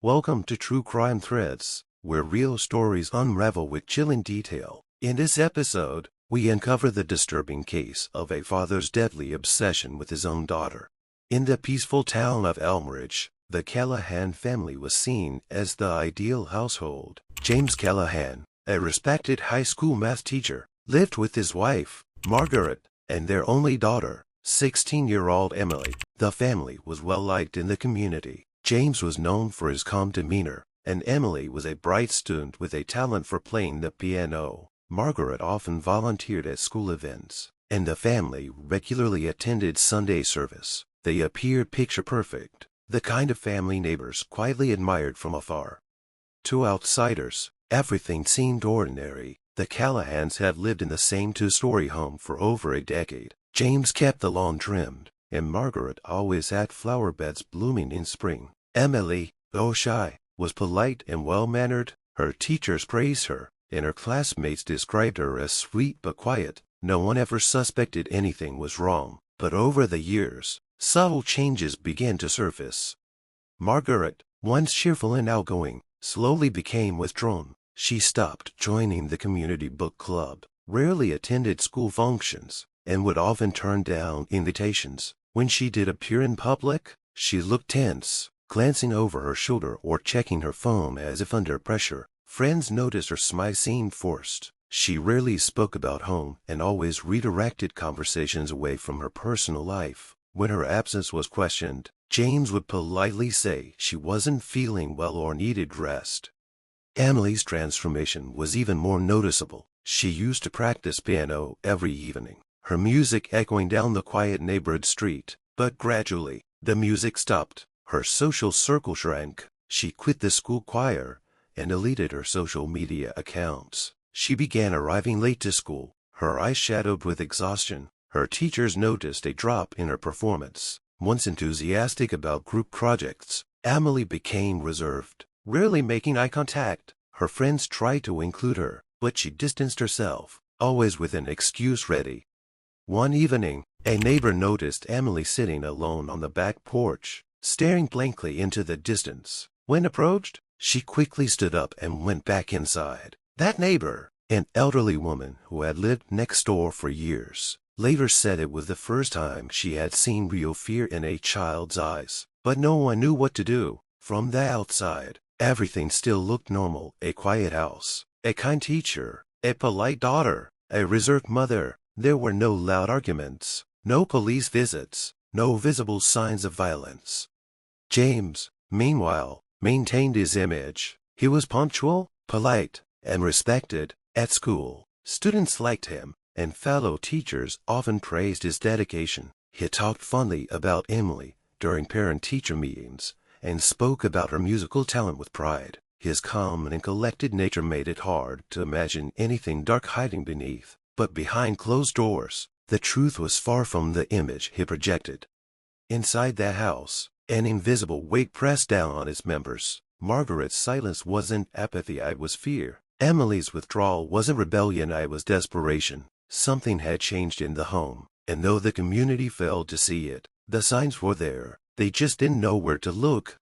Welcome to True Crime Threads, where real stories unravel with chilling detail. In this episode, we uncover the disturbing case of a father's deadly obsession with his own daughter. In the peaceful town of Elmridge, the Callahan family was seen as the ideal household. James Callahan, a respected high school math teacher, lived with his wife, Margaret, and their only daughter, 16-year-old Emily. The family was well liked in the community. James was known for his calm demeanor, and Emily was a bright student with a talent for playing the piano. Margaret often volunteered at school events, and the family regularly attended Sunday service. They appeared picture-perfect, the kind of family neighbors quietly admired from afar. To outsiders, everything seemed ordinary. The Callahans had lived in the same two-story home for over a decade. James kept the lawn trimmed, and Margaret always had flower beds blooming in spring. Emily, though shy, was polite and well-mannered. Her teachers praised her, and her classmates described her as sweet but quiet. No one ever suspected anything was wrong, but over the years, subtle changes began to surface. Margaret, once cheerful and outgoing, slowly became withdrawn. She stopped joining the community book club, rarely attended school functions, and would often turn down invitations. When she did appear in public, she looked tense, glancing over her shoulder or checking her phone as if under pressure. Friends noticed her smile seemed forced. She rarely spoke about home and always redirected conversations away from her personal life. When her absence was questioned, James would politely say she wasn't feeling well or needed rest. Emily's transformation was even more noticeable. She used to practice piano every evening, her music echoing down the quiet neighborhood street. But gradually, the music stopped. Her social circle shrank. She quit the school choir and deleted her social media accounts. She began arriving late to school, her eyes shadowed with exhaustion. Her teachers noticed a drop in her performance. Once enthusiastic about group projects, Emily became reserved, rarely making eye contact. Her friends tried to include her, but she distanced herself, always with an excuse ready. One evening, a neighbor noticed Emily sitting alone on the back porch, staring blankly into the distance. When approached, she quickly stood up and went back inside. That neighbor, an elderly woman who had lived next door for years, later said it was the first time she had seen real fear in a child's eyes. But no one knew what to do. From the outside, everything still looked normal. A quiet house, a kind teacher, a polite daughter, a reserved mother. There were no loud arguments, no police visits, no visible signs of violence. James, meanwhile, maintained his image. He was punctual, polite, and respected. At school, students liked him, and fellow teachers often praised his dedication. He talked fondly about Emily during parent-teacher meetings, and spoke about her musical talent with pride. His calm and collected nature made it hard to imagine anything dark hiding beneath. But behind closed doors, the truth was far from the image he projected. Inside that house, an invisible weight pressed down on its members. Margaret's silence wasn't apathy, it was fear. Emily's withdrawal wasn't rebellion, it was desperation. Something had changed in the home, and though the community failed to see it, the signs were there. They just didn't know where to look.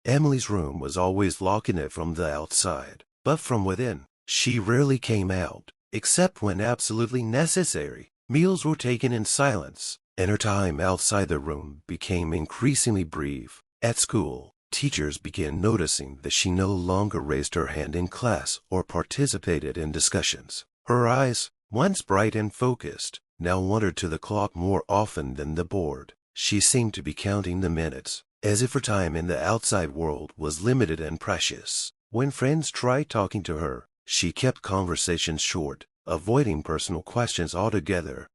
Emily's room was always locking it from the outside, but from within, she rarely came out, except when absolutely necessary. Meals were taken in silence, and her time outside the room became increasingly brief. At school, teachers began noticing that she no longer raised her hand in class or participated in discussions. Her eyes, once bright and focused, now wandered to the clock more often than the board. She seemed to be counting the minutes, as if her time in the outside world was limited and precious. When friends tried talking to her, she kept conversations short, avoiding personal questions altogether.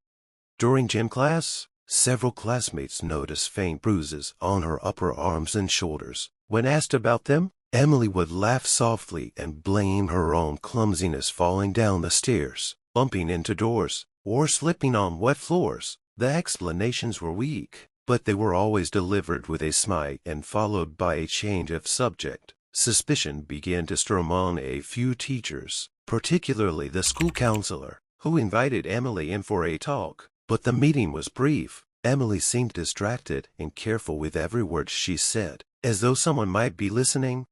During gym class, several classmates noticed faint bruises on her upper arms and shoulders. When asked about them, Emily would laugh softly and blame her own clumsiness, falling down the stairs, bumping into doors, or slipping on wet floors. The explanations were weak, but they were always delivered with a smile and followed by a change of subject. Suspicion began to stir among a few teachers, particularly the school counselor, who invited Emily in for a talk. But the meeting was brief. Emily seemed distracted and careful with every word she said, as though someone might be listening.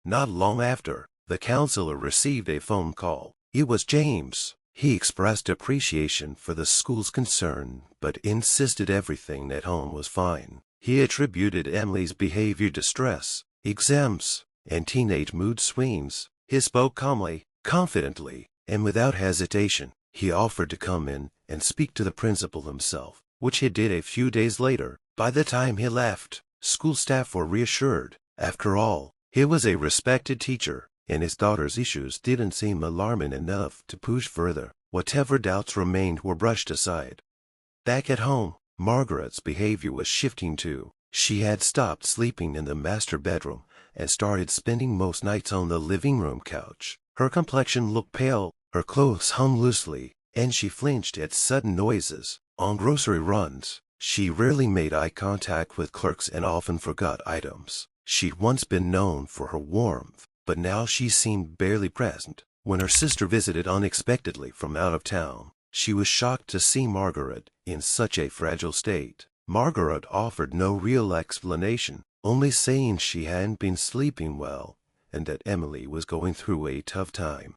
Not long after, the counselor received a phone call. It was James. He expressed appreciation for the school's concern, but insisted everything at home was fine. He attributed Emily's behavior to stress, exams, and teenage mood swings. He spoke calmly, confidently, and without hesitation. He offered to come in and speak to the principal himself, which he did a few days later. By the time he left, school staff were reassured. After all, he was a respected teacher, and his daughter's issues didn't seem alarming enough to push further. Whatever doubts remained were brushed aside. Back at home, Margaret's behavior was shifting too. She had stopped sleeping in the master bedroom and started spending most nights on the living room couch. Her complexion looked pale, her clothes hung loosely, and she flinched at sudden noises. On grocery runs, she rarely made eye contact with clerks and often forgot items. She'd once been known for her warmth, but now she seemed barely present. When her sister visited unexpectedly from out of town, she was shocked to see Margaret in such a fragile state. Margaret offered no real explanation, only saying she hadn't been sleeping well and that Emily was going through a tough time.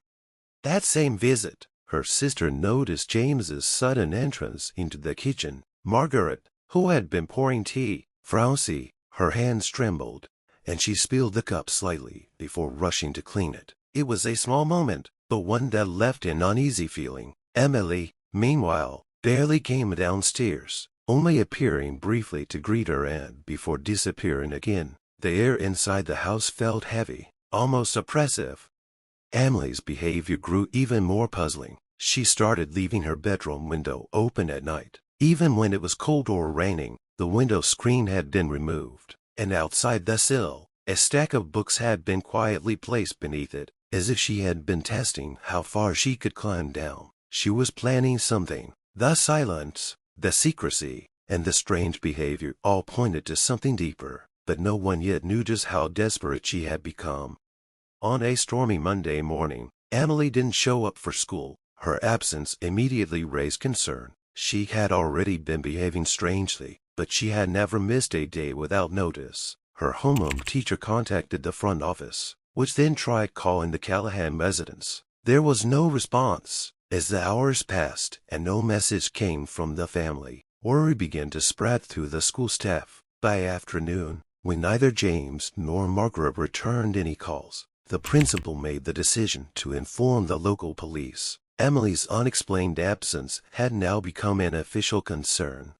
That same visit, her sister noticed James's sudden entrance into the kitchen. Margaret, who had been pouring tea, frowsy, her hands trembled, and she spilled the cup slightly before rushing to clean it. It was a small moment, but one that left an uneasy feeling. Emily, meanwhile, barely came downstairs, only appearing briefly to greet her aunt before disappearing again. The air inside the house felt heavy, almost oppressive. Emily's behavior grew even more puzzling. She started leaving her bedroom window open at night. Even when it was cold or raining, the window screen had been removed, and outside the sill, a stack of books had been quietly placed beneath it, as if she had been testing how far she could climb down. She was planning something. The silence, the secrecy, and the strange behavior all pointed to something deeper, but no one yet knew just how desperate she had become. On a stormy Monday morning, Emily didn't show up for school. Her absence immediately raised concern. She had already been behaving strangely, but she had never missed a day without notice. Her homeroom teacher contacted the front office, which then tried calling the Callahan residence. There was no response. As the hours passed and no message came from the family, worry began to spread through the school staff. By afternoon, when neither James nor Margaret returned any calls, the principal made the decision to inform the local police. Emily's unexplained absence had now become an official concern.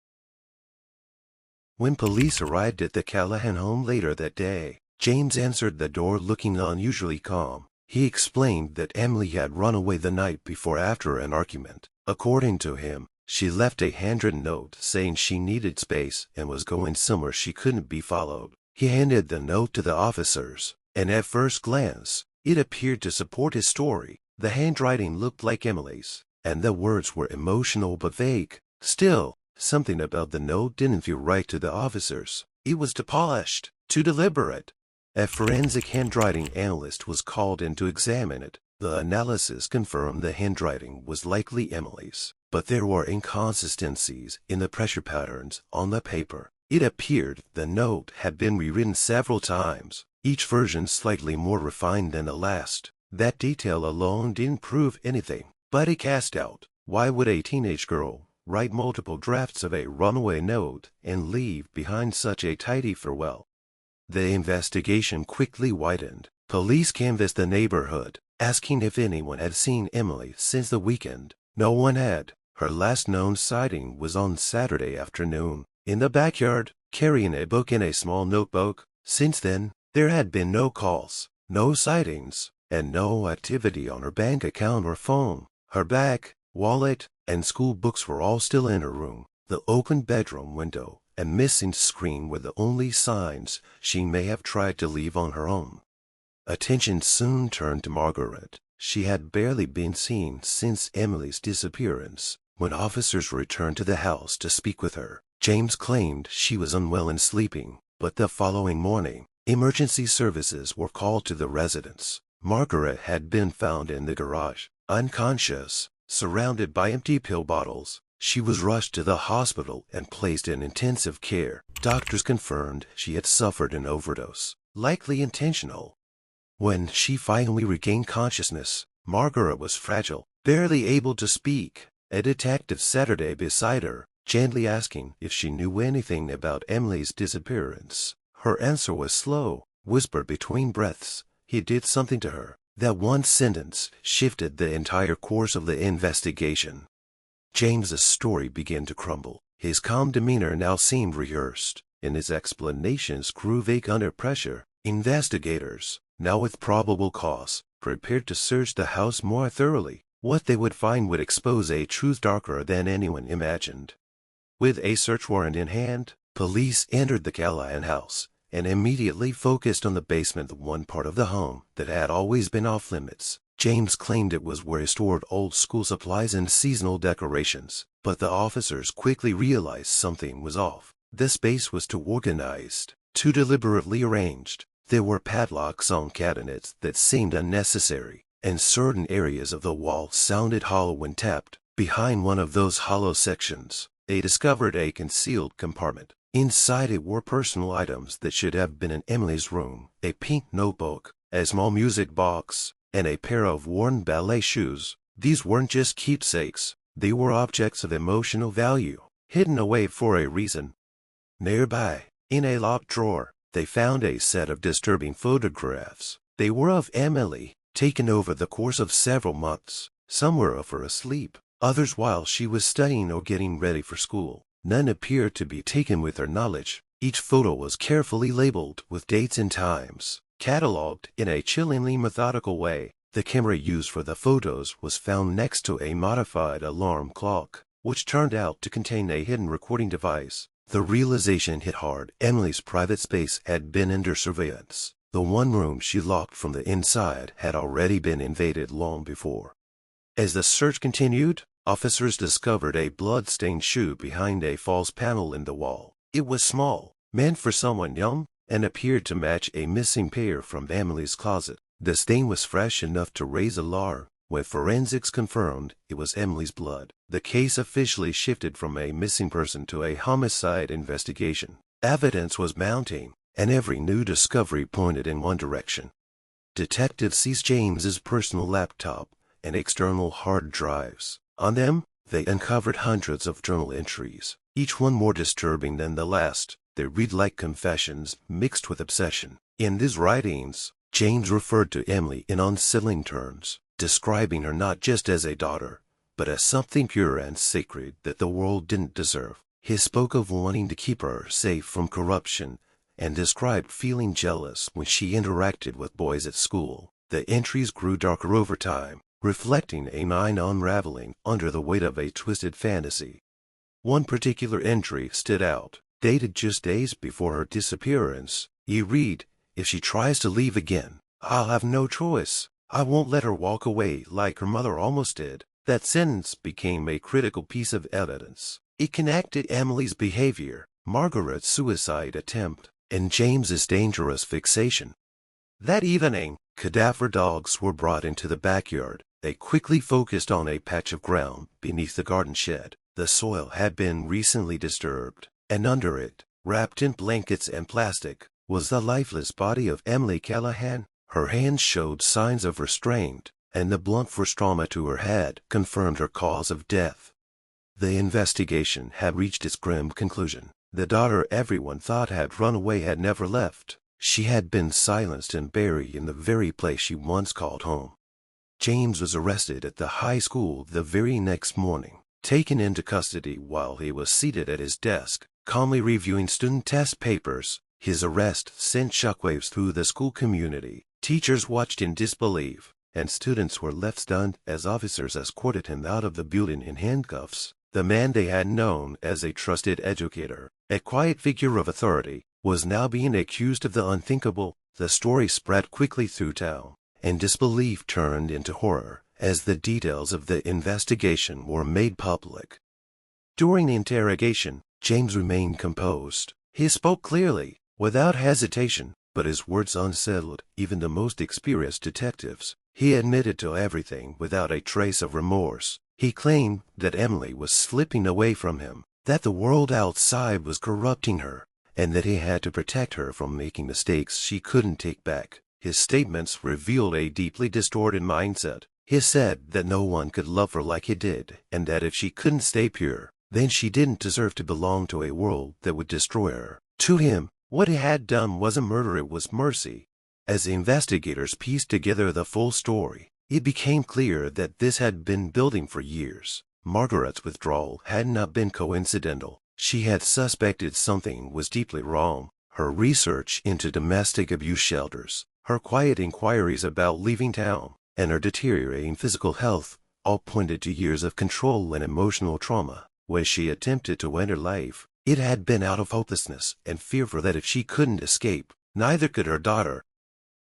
When police arrived at the Callahan home later that day, James answered the door looking unusually calm. He explained that Emily had run away the night before after an argument. According to him, she left a handwritten note saying she needed space and was going somewhere she couldn't be followed. He handed the note to the officers, and at first glance, it appeared to support his story. The handwriting looked like Emily's, and the words were emotional but vague. Still, something about the note didn't feel right to the officers. It was too polished, too deliberate. A forensic handwriting analyst was called in to examine it. The analysis confirmed the handwriting was likely Emily's, but there were inconsistencies in the pressure patterns on the paper. It appeared the note had been rewritten several times, each version slightly more refined than the last. That detail alone didn't prove anything, but it cast doubt. Why would a teenage girl write multiple drafts of a runaway note and leave behind such a tidy farewell? The investigation quickly widened. Police canvassed the neighborhood, asking if anyone had seen Emily since the weekend. No one had. Her last known sighting was on Saturday afternoon, in the backyard, carrying a book in a small notebook. Since then, there had been no calls, no sightings, and no activity on her bank account or phone. Her bag, wallet, and school books were all still in her room. The open bedroom window and missing screen were the only signs she may have tried to leave on her own. Attention soon turned to Margaret. She had barely been seen since Emily's disappearance. When officers returned to the house to speak with her, James claimed she was unwell and sleeping, but the following morning, emergency services were called to the residence. Margaret had been found in the garage, unconscious, surrounded by empty pill bottles. She was rushed to the hospital and placed in intensive care. Doctors confirmed she had suffered an overdose, likely intentional. When she finally regained consciousness, Margaret was fragile, barely able to speak. A detective sat her beside her, gently asking if she knew anything about Emily's disappearance. Her answer was slow, whispered between breaths. He did something to her. That one sentence shifted the entire course of the investigation. James's story began to crumble. His calm demeanor now seemed rehearsed, and his explanations grew vague under pressure. Investigators, now with probable cause, prepared to search the house more thoroughly. What they would find would expose a truth darker than anyone imagined. With a search warrant in hand, police entered the Callahan house and immediately focused on the basement, the one part of the home that had always been off limits. James claimed it was where he stored old school supplies and seasonal decorations, but the officers quickly realized something was off. The space was too organized, too deliberately arranged. There were padlocks on cabinets that seemed unnecessary, and certain areas of the wall sounded hollow when tapped. Behind one of those hollow sections, they discovered a concealed compartment. Inside it were personal items that should have been in Emily's room: a pink notebook, a small music box, and a pair of worn ballet shoes. These weren't just keepsakes, they were objects of emotional value, hidden away for a reason. Nearby, in a locked drawer, they found a set of disturbing photographs. They were of Emily, taken over the course of several months. Some were of her asleep, others while she was studying or getting ready for school. None appeared to be taken with her knowledge. Each photo was carefully labeled with dates and times, catalogued in a chillingly methodical way. The camera used for the photos was found next to a modified alarm clock, which turned out to contain a hidden recording device. The realization hit hard. Emily's private space had been under surveillance. The one room she locked from the inside had already been invaded long before. As the search continued, officers discovered a blood-stained shoe behind a false panel in the wall. It was small, meant for someone young, and appeared to match a missing pair from Emily's closet. The stain was fresh enough to raise alarm. When forensics confirmed it was Emily's blood, the case officially shifted from a missing person to a homicide investigation. Evidence was mounting, and every new discovery pointed in one direction. Detectives seized James's personal laptop and external hard drives. On them, they uncovered hundreds of journal entries, each one more disturbing than the last. They read like confessions mixed with obsession. In these writings, James referred to Emily in unsettling terms, describing her not just as a daughter, but as something pure and sacred that the world didn't deserve. He spoke of wanting to keep her safe from corruption, and described feeling jealous when she interacted with boys at school. The entries grew darker over time, reflecting a mind unraveling under the weight of a twisted fantasy. One particular entry stood out, dated just days before her disappearance. You read, "If she tries to leave again, I'll have no choice. I won't let her walk away like her mother almost did." That sentence became a critical piece of evidence. It connected Emily's behavior, Margaret's suicide attempt, and James's dangerous fixation. That evening, cadaver dogs were brought into the backyard. They quickly focused on a patch of ground beneath the garden shed. The soil had been recently disturbed, and under it, wrapped in blankets and plastic, was the lifeless body of Emily Callahan. Her hands showed signs of restraint, and the blunt force trauma to her head confirmed her cause of death. The investigation had reached its grim conclusion. The daughter everyone thought had run away had never left. She had been silenced and buried in the very place she once called home. James was arrested at the high school the very next morning, taken into custody while he was seated at his desk, calmly reviewing student test papers. His arrest sent shockwaves through the school community. Teachers watched in disbelief, and students were left stunned as officers escorted him out of the building in handcuffs. The man they had known as a trusted educator, a quiet figure of authority, was now being accused of the unthinkable. The story spread quickly through town, and disbelief turned into horror as the details of the investigation were made public. During the interrogation, James remained composed. He spoke clearly, without hesitation, but his words unsettled even the most experienced detectives. He admitted to everything without a trace of remorse. He claimed that Emily was slipping away from him, that the world outside was corrupting her, and that he had to protect her from making mistakes she couldn't take back. His statements revealed a deeply distorted mindset. He said that no one could love her like he did, and that if she couldn't stay pure, then she didn't deserve to belong to a world that would destroy her. To him, what he had done wasn't murder, it was mercy. As investigators pieced together the full story, it became clear that this had been building for years. Margaret's withdrawal had not been coincidental. She had suspected something was deeply wrong. Her research into domestic abuse shelters, her quiet inquiries about leaving town, and her deteriorating physical health all pointed to years of control and emotional trauma. When she attempted to enter life, it had been out of hopelessness and fear for that if she couldn't escape, neither could her daughter.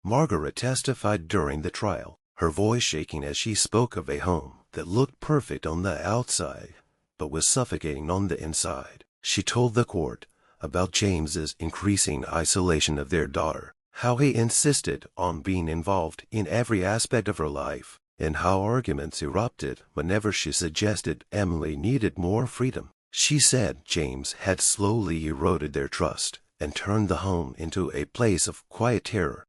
Margaret testified during the trial, her voice shaking as she spoke of a home that looked perfect on the outside, but was suffocating on the inside. She told the court about James's increasing isolation of their daughter, how he insisted on being involved in every aspect of her life, and how arguments erupted whenever she suggested Emily needed more freedom. She said James had slowly eroded their trust and turned the home into a place of quiet terror.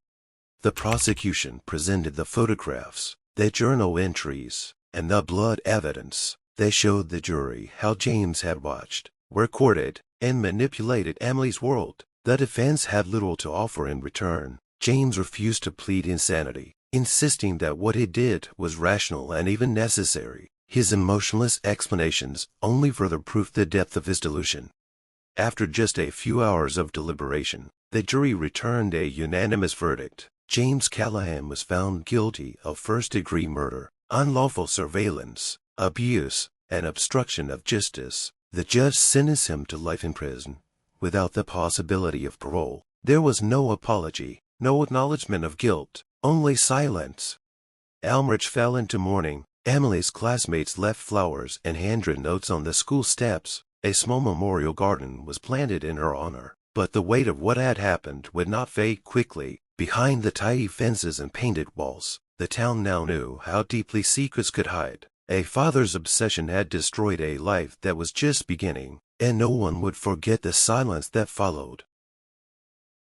The prosecution presented the photographs, the journal entries, and the blood evidence. They showed the jury how James had watched, recorded, and manipulated Emily's world. The defense had little to offer in return. James refused to plead insanity, insisting that what he did was rational and even necessary. His emotionless explanations only further proved the depth of his delusion. After just a few hours of deliberation, the jury returned a unanimous verdict. James Callahan was found guilty of first-degree murder, unlawful surveillance, abuse, and obstruction of justice. The judge sentenced him to life in prison, without the possibility of parole. There was no apology, no acknowledgement of guilt, only silence. Elmridge fell into mourning. Emily's classmates left flowers and handwritten notes on the school steps. A small memorial garden was planted in her honor. But the weight of what had happened would not fade quickly. Behind the tidy fences and painted walls, the town now knew how deeply secrets could hide. A father's obsession had destroyed a life that was just beginning, and no one would forget the silence that followed.